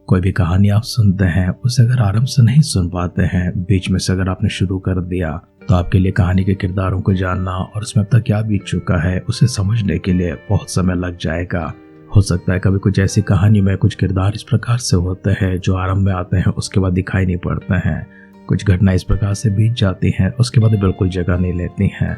कोई भी कहानी आप सुनते हैं उसे अगर आरंभ से नहीं सुन पाते हैं, बीच में से अगर आपने शुरू कर दिया, तो आपके लिए कहानी के किरदारों को जानना और उसमें अब तक क्या बीत चुका है उसे समझने के लिए बहुत समय लग जाएगा। हो सकता है कभी कुछ ऐसी कहानी में कुछ किरदार इस प्रकार से होते हैं जो आरंभ में आते हैं उसके बाद दिखाई नहीं पड़ते हैं। कुछ घटना इस प्रकार से बीत जाती हैं उसके बाद बिल्कुल जगह नहीं लेती हैं।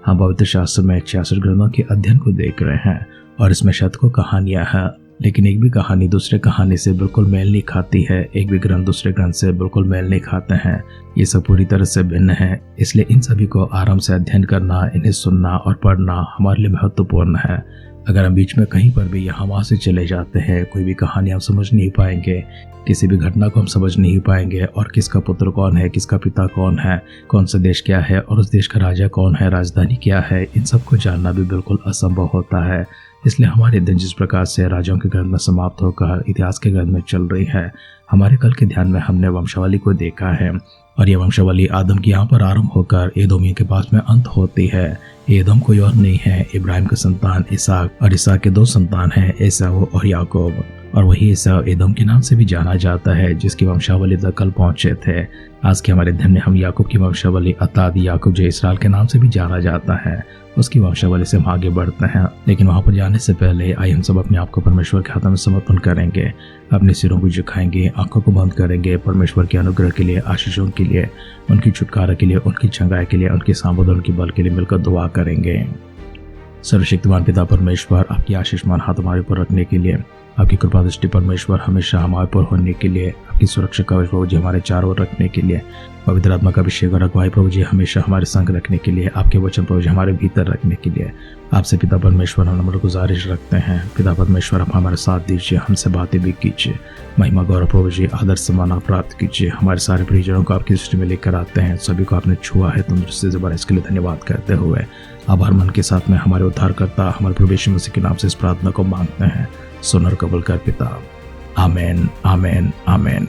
हम पवित्र शास्त्र में 66 ग्रंथों के अध्ययन को देख रहे हैं और इसमें शतकों कहानियां हैं, लेकिन एक भी कहानी दूसरे कहानी से बिल्कुल मेल नहीं खाती है। एक भी ग्रंथ दूसरे ग्रंथ से बिल्कुल मेल नहीं खाते हैं। ये सब पूरी तरह से भिन्न है, इसलिए इन सभी को आराम से अध्ययन करना, इन्हें सुनना और पढ़ना हमारे लिए महत्वपूर्ण है। अगर हम बीच में कहीं पर भी यहाँ वहाँ से चले जाते हैं, कोई भी कहानी हम समझ नहीं पाएंगे, किसी भी घटना को हम समझ नहीं पाएंगे और किसका पुत्र कौन है, किसका पिता कौन है, कौन सा देश क्या है और उस देश का राजा कौन है, राजधानी क्या है, इन सब को जानना भी बिल्कुल असंभव होता है। इसलिए हमारे दिन जिस प्रकार से राजाओं के ग्रंथ में समाप्त होकर इतिहास के ग्रंथ में चल रही है, हमारे कल के ध्यान में हमने वंशावली को देखा है और ये वंशावली आदम की यहाँ पर आरंभ होकर एदोमियों के पास में अंत होती है। एदोम कोई और नहीं है, इब्राहिम का संतान इसहाक और इसहाक के 2 संतान हैं, एसाव और याकूब। और वही एसाव एदोम के नाम से भी जाना जाता है, जिसकी वंशावली तक कल पहुंचे थे। आज के हमारे अध्ययन में हम याकूब की वंशावली अर्थात याकूब जो इसराइल के नाम से भी जाना जाता है, उसकी वंशावली से हम आगे बढ़ते हैं। लेकिन वहां पर जाने से पहले आइए हम सब अपने आप को परमेश्वर के हाथों में समर्पण करेंगे, अपने सिरों को झुकाएंगे, आंखों को बंद करेंगे, परमेश्वर के अनुग्रह के लिए, आशीषों के लिए, उनकी छुटकारा के लिए, उनकी चंगाई के लिए, उनकी सामर्थ और उनकी बल के लिए मिलकर दुआ करेंगे। सर्वशक्तिमान पिता परमेश्वर, आपकी आशीषमान हाथ हमारे ऊपर रखने के लिए, आपकी कृपा दृष्टि परमेश्वर हमेशा हमारे पर होने के लिए, आपकी सुरक्षा कवच प्रभु जी हमारे चारों ओर रखने के लिए, पवित्र आत्मा का अभिषेक और अगुवाई प्रभु जी हमेशा हमारे संग रखने के लिए, आपके वचन प्रभु जी हमारे भीतर रखने के लिए आपसे पिता परमेश्वर हम नम्र गुजारिश रखते हैं। पिता परमेश्वर, आप हमारे साथ दीजिए, हमसे बातें भी कीजिए। महिमा गौरव प्रभु जी आदर सम्मान आप प्राप्त कीजिए। हमारे सारे परिजनों को आपकी दृष्टि में लेकर आते हैं, सभी को आपने छुआ है तंदुरुस्ती से भरा, इसके लिए धन्यवाद करते हुए आभार मन के साथ में हमारे उद्धारकर्ता हमारे प्रभु यीशु मसीह के नाम से इस प्रार्थना को मांगते हैं। सुन और कबूल कर पिता, आमेन आमेन आमेन।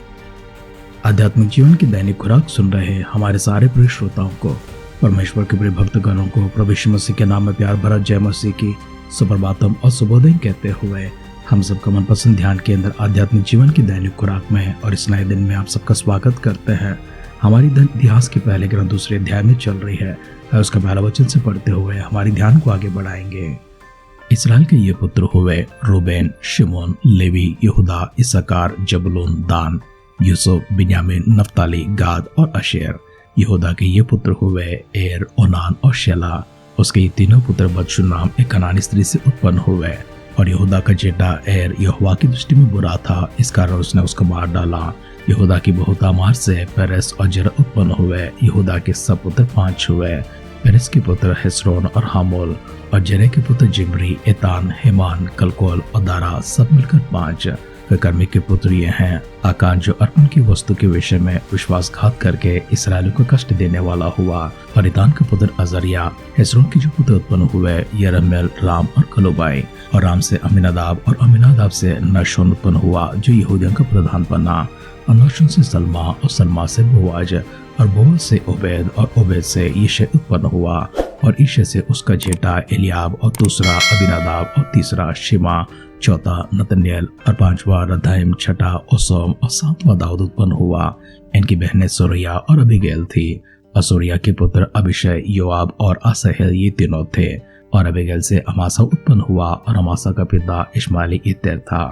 आध्यात्मिक जीवन की दैनिक खुराक सुन रहे हमारे सारे प्रिय श्रोताओं को, परमेश्वर के प्रिय भक्तगणों को प्रभु यीशु मसीह के नाम में प्यार भरा जय मसीह की सुप्रभातम और शुभोदय कहते हुए हम सबका मनपसंद ध्यान केंद्र आध्यात्मिक जीवन की दैनिक खुराक में और इस नए दिन में आप सबका स्वागत करते हैं। हमारी इतिहास के पहले ग्रंथ दूसरे अध्याय में चल रही है। उसका पहला वचन से पढ़ते हुए हमारी ध्यान को आगे बढ़ाएंगे। इसराइल के ये पुत्र हुए रूबेन, शिमोन, लेवी, यहूदा, इसहाकार, जबूलून, दान, यूसुफ, बिन्यामीन, नफ्ताली, गाद और आशेर। यहूदा के ये पुत्र हुए एर, ओनान और शेला। उसके ये तीनों पुत्र बदशुर एक कनानी स्त्री से उत्पन्न हुए और यहूदा का जेठा एर यहोवा की दृष्टि में बुरा था, इस कारण उसने उसको मार डाला। यहूदा की बहु तामार से पेरेस और जरा उत्पन्न हुए। यहूदा के सब पुत्र 5 हुए। पेरेस के पुत्र हेस्रोन और हामोल और जरे के पुत्र जिम्री, एतान, हेमान, कलकोल और दारा, सब मिलकर 5। कर्मी के पुत्र ये हैं आकान जो अर्पण की वस्तु के विषय में विश्वासघात करके इसराइलियों को कष्ट देने वाला हुआ। और ईतान के पुत्र अजरिया। हेस्रोन के जो पुत्र उत्पन्न हुए यरमेल, राम और कलोबाई। और राम से अमीनादाब और अमीनादाब से नशोन उत्पन्न हुआ जो यहूदियों का प्रधान बना। और नशोन से सलमा और सलमा से बोआज और बोआज से ओबेद और ओबेद से यिशै उत्पन्न हुआ। और यिशै से उसका जेठा एलियाब और दूसरा अबीनादाब और तीसरा शिमा, चौथा नतन्याल और 5वां रधाइम, छठा ओसोम और 7वां दाऊद उत्पन्न हुआ। इनकी बहनें सोरिया और अबीगैल थी। असोरिया के पुत्र अभिषय, योआब और आसाहेल ये तीनों थे। और अबीगैल से अमासा उत्पन्न हुआ और अमासा का पिता इश्माएली इत्तेर था।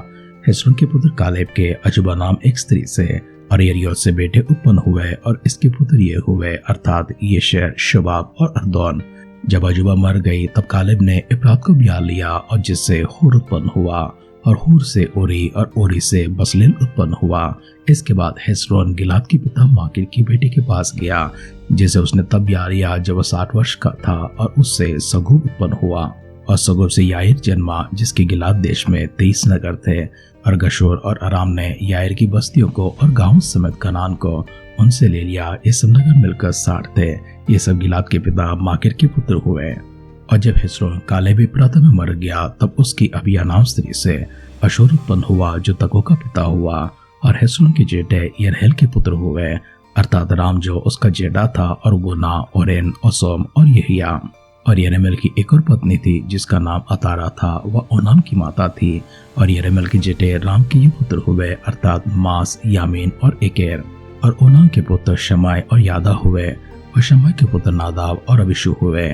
हेस्रोन के पुत्र कालेब के अजुबा नाम एक स्त्री से और यरियोत से बेटे उत्पन्न हुए और इसके पुत्र ये हुए अर्थात येशेर, शोबाब और अर्दोन। जब अजुबा मर गई तब कालेब ने इफ्रात को ब्याह लिया और जिससे हूर उत्पन्न हुआ और हूर से ओरी और ओरी से बसलेल उत्पन्न हुआ। इसके बाद हेस्रोन गिलाद के पिता माकीर की बेटी के पास गया जिसे उसने तब ब्याह लिया जब वह 60 वर्ष का था और उससे सगूब उत्पन्न हुआ। और सगूब से याईर जन्मा जिसके गिलाद देश में 23 नगर थे। और गशूर और अराम ने याईर की बस्तियों को और गांव समेत कनान को उनसे ले लिया। ये सब नगर मिलकर 60 थे। ये सब गिलाद के पिता माकीर के पुत्र हुए। और जब हेस्रोन कालेब प्रातः में मर गया तब उसकी अबिया नाम स्त्री से अशूर उत्पन्न हुआ जो तको का पिता हुआ। और हेस्रोन के जेठे यरहेल के पुत्र हुए अर्थात राम जो उसका जेठा था और गुना, ओरेन, ओसोम और यहिया। और यरेमेल की एक और पत्नी थी जिसका नाम अतारा था, वह ओनाम की माता थी। और यरेमेल के जेठे राम के ये पुत्र हुए, अर्थात मास, यामीन और एकेर। और ओनाम के पुत्र शमाय और यादा हुए, और शमाय के पुत्र नादाब और अबिशू हुए।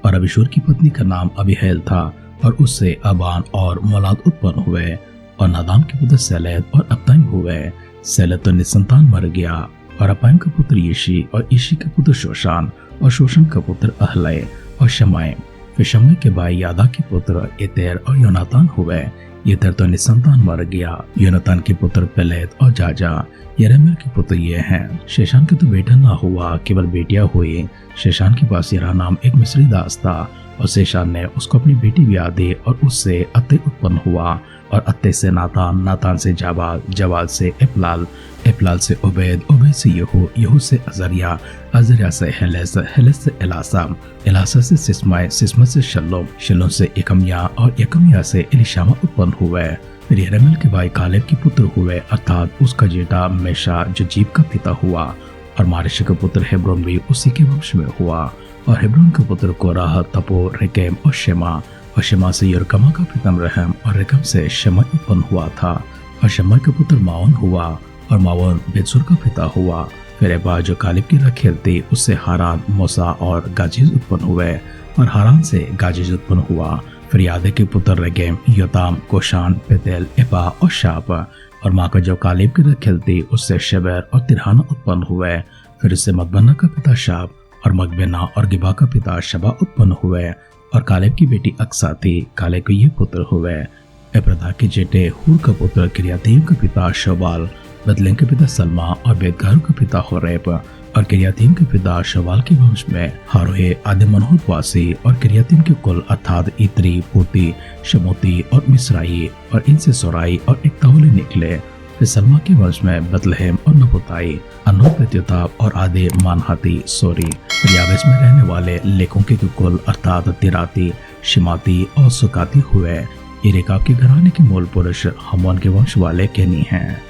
और अबिशूर की पत्नी का नाम अबीहैल था, और उससे अबान और मोलाद उत्पन्न हुए। और नादाम के पुत्र सेलेद और अप्ताइम हुए। सेलेद तो निसंतान मर गया। और अपाइम का पुत्र यीशी, और यीशी का पुत्र शोशान, और शोशान का पुत्र अहलय और शमाय। फिर शमाय के भाई यादा के पुत्र एतेर और योनातान हुए। येतेर तो निसंतान मर गया। योनातान के पुत्र पेलेत और जाजा। यरेमेल के पुत्र ये हैं। शेशान के तो बेटा ना हुआ, केवल बेटियां हुई। शेशान के पास यरा नाम एक मिस्री दास था, और शेशान ने उसको अपनी बेटी ब्याह दी, और उससे अत्ते उत्पन्न हुआ। और अत्ते से नातान, नातान से जाबाल, जबाल से एपलाल, एपलाल से उबैद, उबैद से यहू, यहू से अजरिया, अजरिया से हेलेस, हेलेस से एलासा, एलासा से सिस्माय, सिस्मा से शल्लोम, शल्लोम से एकमिया, और एकमिया से एलिशामा उत्पन्न हुए। फिर यरेमेल के भाई कालेब के पुत्र हुए, अर्थात उसका जेठा मेशा जो जीप का पिता हुआ। और मारेश का पुत्र हेब्रोन भी उसी के वंश में हुआ। और हेब्रोन का पुत्र कोराह, तपो, रेकेम और शेमा। और शेमा से यरकमा का पिता रहम, और रेकम से शमा उत्पन्न हुआ था। और शमा का पुत्र मावन हुआ, और मावन बेतसुर का पिता हुआ। फिर एबा जो कालेब की रखेल थी, उससे हारान, मोसा और गाजीज उत्पन्न हुए। और हारान से गाजीज उत्पन्न हुआ। फिर यादे के पुत्र रेगेम, योताम, कोशान, पेतेल, एपा और शाप। और माँ का जो कालेब की रखेल थी, उससे शेबर और तिरहाना उत्पन्न हुए। फिर उससे मकबन्ना का पिता शाप, और मकबेना और गिबा का पिता शबा उत्पन्न हुए। और कालेब की बेटी अक्सा थी। कालेब के ये पुत्र हुए। एप्रदा के जेठे हूर का पुत्र किरियातीम का पिता शोबाल, बदलेम के पिता सलमा, और बेदगारू का पिता होरेब। और किरियातीम के पिता शवाल के वंश में हारोहे, आदे मनोहत वासी। और किरियातीम के कुल अर्थात इत्री, पूती, शमोती और मिस्राई, और इनसे सोराई और इकताउली निकले। फिर सलमा के वंश में बतलहेम और नपुताई, अनोपेत्योताब और आदे मानहाती, सोरी। फिर याबेस में रहने वाले लेकों के कुल अर्थात तिराती, शिमाती और सुकाती हुए। ये रेकाब के घराने के मूल पुरुष हमोन के वंश वाले केनी हैं।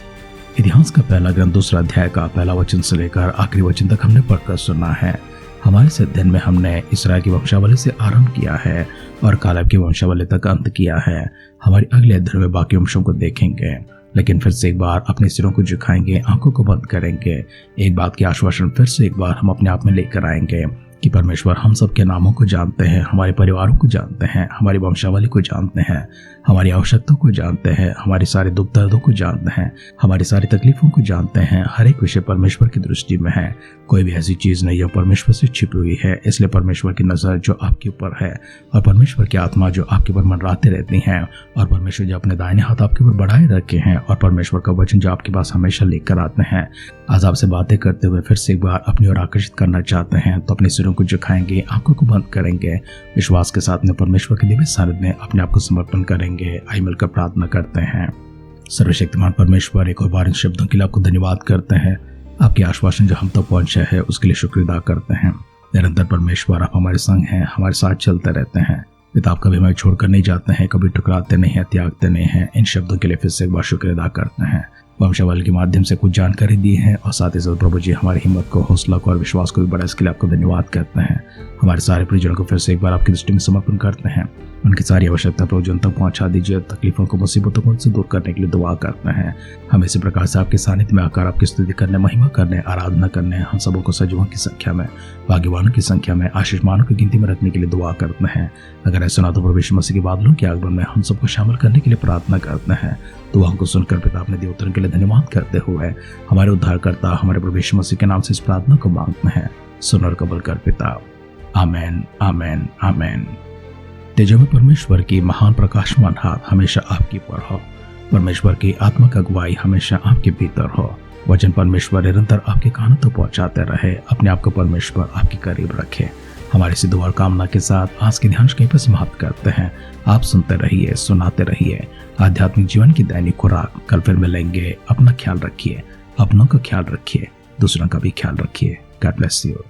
इतिहास का पहला ग्रंथ 2 अध्याय का पहला वचन से लेकर आखिरी वचन तक हमने पढ़कर सुना है। हमारे इस अध्ययन में हमने इसराइल की वंशावली से आरंभ किया है और कालेब की वंशावली तक अंत किया है। हमारे अगले अध्ययन में बाकी वंशों को देखेंगे, लेकिन फिर से एक बार अपने सिरों को झुकाएंगे, आंखों को बंद करेंगे। एक बात की आश्वासन फिर से एक बार हम अपने आप में लेकर आएंगे कि परमेश्वर हम सबके नामों को जानते हैं, हमारे परिवारों को जानते हैं, हमारी वंशावली को जानते हैं, हमारी आवश्यकताओं को जानते हैं, हमारे सारे दुख दर्दों को जानते हैं, हमारी सारी तकलीफों को जानते हैं। हर एक विषय परमेश्वर की दृष्टि में है। कोई भी ऐसी चीज नहीं है परमेश्वर से छिपी हुई है। इसलिए परमेश्वर की नजर जो आपके ऊपर है, और परमेश्वर की आत्मा जो आपके ऊपर मंडराते रहती हैं, और परमेश्वर जो अपने दाहिने हाथ आपके ऊपर बढ़ाए रखे हैं, और परमेश्वर का वचन जो आपके पास हमेशा लेकर आते हैं। आज आपसे बातें करते हुए फिर से एक बार अपनी ओर आकर्षित करना चाहते हैं, तो अपने सिरों को झुकाएंगे, आंखों को बंद करेंगे, विश्वास के साथ में परमेश्वर के दिव्य सानिध्य में अपने आप को समर्पण करेंगे। आइए मिलकर प्रार्थना करते हैं। सर्वशक्तिमान परमेश्वर, एक और बार इन शब्दों के लिए आपको धन्यवाद करते हैं। आपके आश्वासन जो हम तक पहुंचे है उसके लिए शुक्रिया अदा करते हैं। निरंतर परमेश्वर आप हमारे संग हैं, हमारे साथ चलते रहते हैं। पिता, आप कभी हमें छोड़कर नहीं जाते हैं, कभी ठुकराते नहीं हैं, त्यागते नहीं हैं। इन शब्दों के लिए फिर से एक बार शुक्रिया अदा करते हैं। वंशावली के माध्यम से कुछ जानकारी दी है, और साथ ही साथ प्रभु जी हमारी हिम्मत को, हौसला को और विश्वास को भी बढ़ा, इसके लिए आपको धन्यवाद करते हैं। हमारे सारे परिजनों को फिर से एक बार आपकी दृष्टि में समर्पण करते हैं। उनकी सारी आवश्यकता प्रभु जन तक पहुंचा दीजिए। तकलीफों को, मुसीबतों को उनसे दूर करने के लिए दुआ करते हैं। हम इसी प्रकार से आपके सानिध्य में आकर आपकी स्तुति करने, महिमा करने, आराधना करने, हम सबों को सजीवों की संख्या में, भाग्यवानों की संख्या में, आशीषमानों की गिनती में रखने के लिए दुआ करते हैं। अगर ऐसा ना तो प्रभु यीशु मसीह के बादलों के आगमन में हम सबको शामिल करने के लिए प्रार्थना करते हैं। दुआओं को सुनकर पिता अपने दिए उत्तर के लिए धन्यवाद करते हुए हमारे उद्धारकर्ता हमारे प्रभु यीशु मसीह के नाम से इस प्रार्थना को मांगते हैं। सुन और कबूल कर पिता। आमेन, आमेन, आमेन। तेजो में परमेश्वर की महान प्रकाशमान हाथ हमेशा आपकी पर हो। परमेश्वर की आत्मा का अगुवाई हमेशा आपके भीतर हो। वचन परमेश्वर निरंतर आपके कानों तक पहुंचाते रहे। अपने आप को परमेश्वर आपके करीब रखे। हमारी सी दुआ और कामना के साथ आज के ध्यान कहीं पर समाप्त करते हैं। आप सुनते रहिए, सुनाते रहिए आध्यात्मिक जीवन की दैनिक खुराक। कल फिर मिलेंगे। अपना ख्याल रखिए, अपनों का ख्याल रखिए, दूसरों का भी ख्याल रखिए। God bless you.